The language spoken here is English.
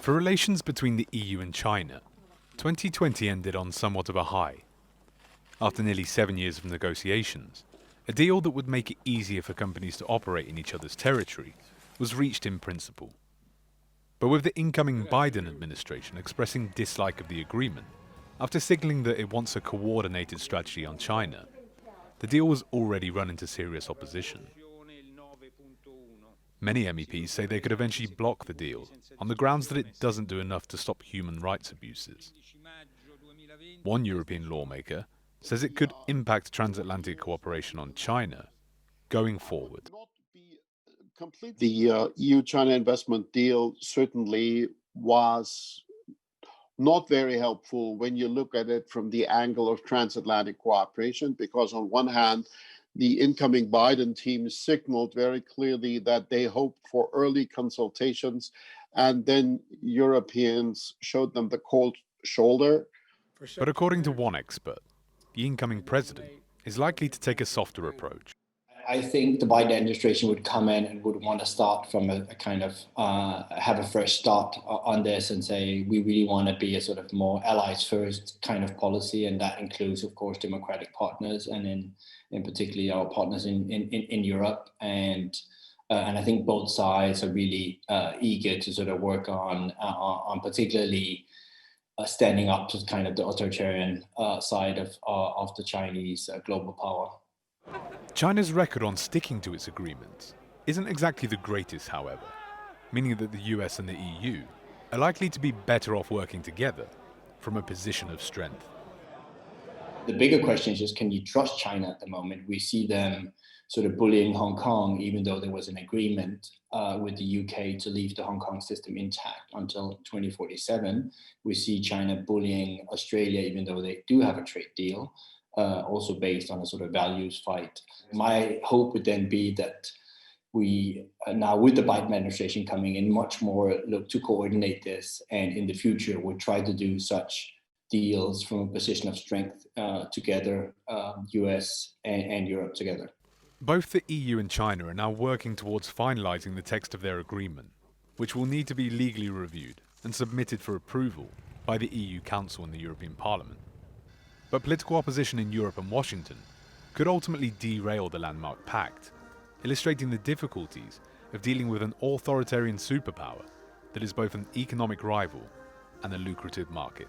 For relations between the EU and China, 2020 ended on somewhat of a high. After nearly 7 years of negotiations, a deal that would make it easier for companies to operate in each other's territory was reached in principle. But with the incoming Biden administration expressing dislike of the agreement, after signaling that it wants a coordinated strategy on China, the deal was already run into serious opposition. Many MEPs say they could eventually block the deal on the grounds that it doesn't do enough to stop human rights abuses. One European lawmaker says it could impact transatlantic cooperation on China going forward. The EU-China investment deal certainly was not very helpful when you look at it from the angle of transatlantic cooperation, because on one hand, the incoming Biden team signaled very clearly that they hoped for early consultations, and then Europeans showed them the cold shoulder. But according to one expert, the incoming president is likely to take a softer approach. I think the Biden administration would come in and would want to start from a kind of have a fresh start on this and say, we really want to be a sort of more allies first kind of policy. And that includes, of course, democratic partners and in particularly our partners in Europe. And I think both sides are really eager to sort of work on particularly standing up to kind of the authoritarian side of the Chinese global power. China's record on sticking to its agreements isn't exactly the greatest, however, meaning that the US and the EU are likely to be better off working together from a position of strength. The bigger question is just, can you trust China at the moment? We see them sort of bullying Hong Kong, even though there was an agreement with the UK to leave the Hong Kong system intact until 2047. We see China bullying Australia, even though they do have a trade deal. Also based on a sort of values fight. My hope would then be that we, now with the Biden administration coming in, much more look to coordinate this, and in the future would try to do such deals from a position of strength together, US and Europe together. Both the EU and China are now working towards finalising the text of their agreement, which will need to be legally reviewed and submitted for approval by the EU Council and the European Parliament. But political opposition in Europe and Washington could ultimately derail the landmark pact, illustrating the difficulties of dealing with an authoritarian superpower that is both an economic rival and a lucrative market.